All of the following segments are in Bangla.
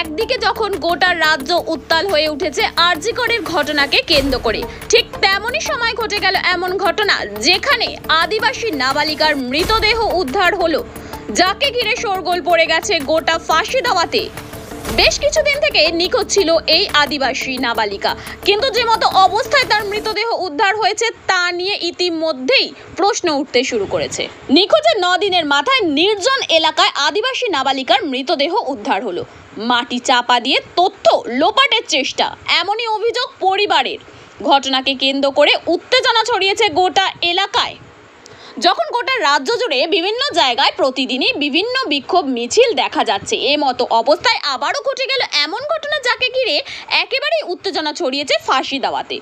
একদিকে যখন গোটা রাজ্য উত্তাল হয়ে উঠেছে আরজি করের ঘটনাকে কেন্দ্র করে, ঠিক তেমনই সময় ঘটে গেল এমন ঘটনা যেখানে আদিবাসী নাবালিকার মৃতদেহ উদ্ধার হলো, যাকে ঘিরে শোরগোল পড়ে গেছে গোটা ফাঁসি দেওয়াতে। বেশ কিছুদিন থেকে নিখোঁজ ছিল এই আদিবাসী নাবালিকা, কিন্তু যে মতো অবস্থায় তার মৃতদেহ উদ্ধার হয়েছে তা নিয়ে ইতিমধ্যেই প্রশ্ন উঠতে শুরু করেছে। নিখোঁজের 9 দিনের মাথায় নির্জন এলাকায় আদিবাসী নাবালিকার মৃতদেহ উদ্ধার হলো। মাটি চাপা দিয়ে তথ্য লোপাটের চেষ্টা, এমনই অভিযোগ পরিবারের। ঘটনাকে কেন্দ্র করে উত্তেজনা ছড়িয়েছে গোটা এলাকায়। যখন গোটা রাজ্য জুড়ে বিভিন্ন জায়গায় প্রতিদিনই বিভিন্ন বিক্ষোভ মিছিল দেখা যাচ্ছে, এ মতো অবস্থায় আবারও ঘটে গেল এমন ঘটনা যাকে ঘিরে একেবারেই উত্তেজনা ছড়িয়েছে ফাঁসি দেওয়াতে।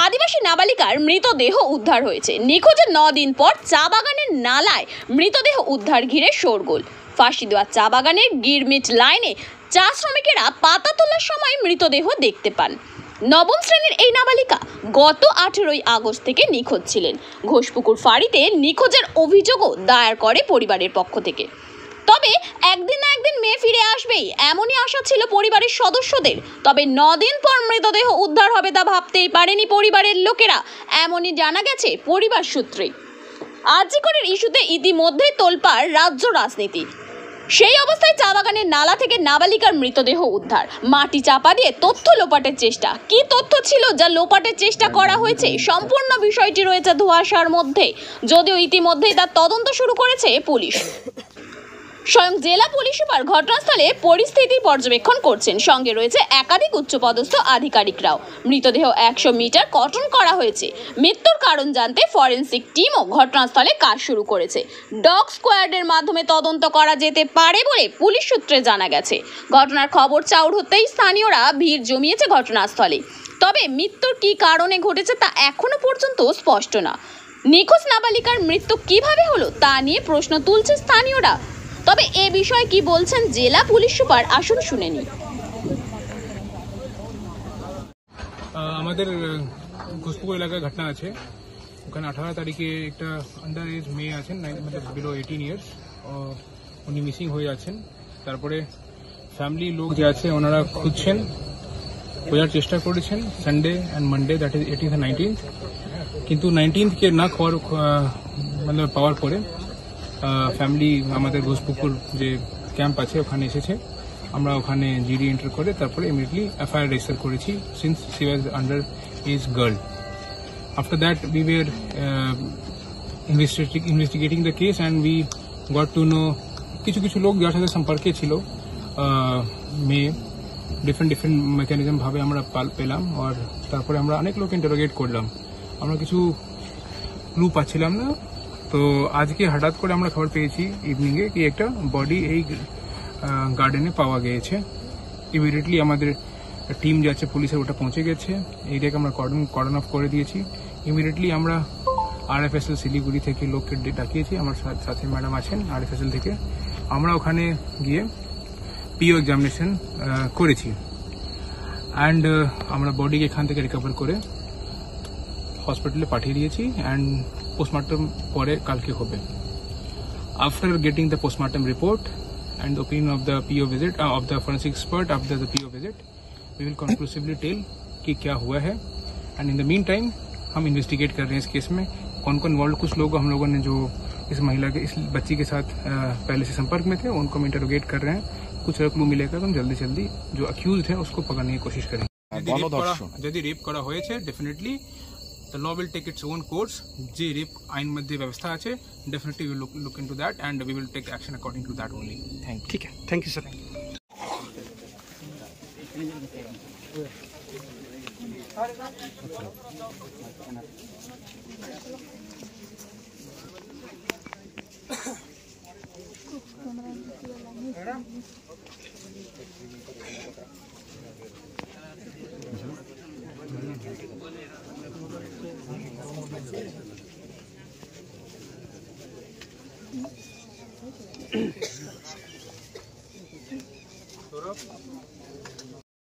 আদিবাসী নাবালিকার মৃতদেহ উদ্ধার হয়েছে। নিখোঁজের 9 দিন পর চা বাগানের নালায় মৃতদেহ উদ্ধার ঘিরে শোরগোল। ফাঁসি দেওয়া চা বাগানের গিরমিট লাইনে চা শ্রমিকেরা পাতা তোলার সময় মৃতদেহ দেখতে পান। 9ম শ্রেণীর এই নাবালিকা গত 18ই আগস্ট থেকে নিখোঁজ ছিলেন। ঘোষপুকুর ফাঁড়িতে নিখোঁজের অভিযোগও দায়ের করে পরিবারের পক্ষ থেকে। তবে একদিন না একদিন মেয়ে ফিরে আসবেই এমনই আশা ছিল পরিবারের সদস্যদের। তবে 9 দিন পর মৃতদেহ উদ্ধার হবে তা ভাবতেই পারেনি পরিবারের লোকেরা, এমনই জানা গেছে পরিবার সূত্রে। আরজি করের ইস্যুতে ইতিমধ্যেই তোলপাড় রাজ্য রাজনীতি। সেই অবস্থায় চা বাগানের নালা থেকে নাবালিকার মৃতদেহ উদ্ধার, মাটি চাপা দিয়ে তথ্য লোপাটের চেষ্টা। কি তথ্য ছিল যা লোপাটের চেষ্টা করা হয়েছে, সম্পূর্ণ বিষয়টি রয়েছে ধোঁয়াশার মধ্যে, যদিও ইতিমধ্যেই তার তদন্ত শুরু করেছে পুলিশ। স্বয়ং জেলা পুলিশ সুপার ঘটনাস্থলে পরিস্থিতি পর্যবেক্ষণ করছেন, সঙ্গে রয়েছে একাধিক উচ্চপদস্থ আধিকারিকরাও। মৃতদেহ 100 মিটার কর্তন করা হয়েছে। মৃত্যুর কারণ জানতে ফরেনসিক টিমও ঘটনাস্থলে কাজ শুরু করেছে। ডগ স্কোয়াডের মাধ্যমে তদন্ত করা যেতে পারে বলে পুলিশ সূত্রে জানা গেছে। ঘটনার খবর চাউর হতেই স্থানীয়রা ভিড় জমিয়েছে ঘটনাস্থলে। তবে মৃত্যুর কী কারণে ঘটেছে তা এখনো পর্যন্ত স্পষ্ট না। নিখোঁজ নাবালিকার মৃত্যু কিভাবে হলো তা নিয়ে প্রশ্ন তুলছে স্থানীয়রা। তবে এ বিষয়ে কি বলছেন জেলা পুলিশ সুপার, আসুন শুনে নিই। আমাদের ঘোষপুকুর এলাকায় ঘটনা আছে। ওখানে 18 তারিখে একটা আন্ডার এজ মেয়ে আছেন, মানে বিলো 18 ইয়ার্স, উনি মিসিং হয়ে আছেন। তারপরে ফ্যামিলি লোক যে আছে ওনারা খুঁজছেন, খোঁজার চেষ্টা করেছেন Sunday and Monday, that is 18th and 19th, কিন্তু 19th কে না মানে পাওয়ার পরে ফ্যামিলি আমাদের ঘোষপুকুর যে ক্যাম্প আছে ওখানে এসেছে। আমরা ওখানে জিডি এন্টার করে তারপরে ইমিডিয়েটলি এফআইআর রেজিস্টার করেছি, since she was under age girl. After that we were investigating the case and we got to know কিছু লোক যার সাথে সম্পর্কে ছিল মেয়ে, ডিফারেন্ট মেকানিজম ভাবে আমরা পেলাম। আর তারপরে আমরা অনেক লোক ইন্টারোগেট করলাম, আমরা কিছু ক্লু পাচ্ছিলাম না। তো আজকে হঠাৎ করে আমরা খবর পেয়েছি ইভিনিংয়ে কি একটা বডি এই গার্ডেনে পাওয়া গিয়েছে। ইমিডিয়েটলি আমাদের টিম যে আছে পুলিশের ওটা পৌঁছে গেছে, এরিয়াকে আমরা কর্ডন অফ করে দিয়েছি। ইমিডিয়েটলি আমরা RFSL শিলিগুড়ি থেকে লোককে ডাকিয়েছি, আমার সাথে ম্যাডাম আছেন RFSL থেকে। আমরা ওখানে গিয়ে PO এক্সামিনেশন করেছি অ্যান্ড আমরা বডিকে এখান থেকে রিকভার করে হসপিটালে পাঠিয়ে দিয়েছি অ্যান্ড পোস্টমর্টম পরে কালকে হবে। After getting the postmortem report and the opinion of the PO visit of the forensic expert after the PO visit, we will conclusively tell कि क्या हुआ है। and in the meantime हम इन्वेस्टिगेट कर रहे हैं इस केस में कौन इन्वॉल्व। कुछ लोग हम लोगों ने जो इस महिला के इस बच्ची के साथ पहले से संपर्क में थे उनको हम इंटरोगेट कर रहे हैं। कुछ क्लू मिलेगा तो हम जल्दी जल्दी जो अक्यूज्ड है उसको पकड़ने की कोशिश करेंगे। यदि रेप करा হয়েছে definitely the law will take its own course। যে রেপ আইন মধ্যে ব্যবস্থা আছে, definitely we will look into that and we will take action according to that only। ठीक है, thank you sir।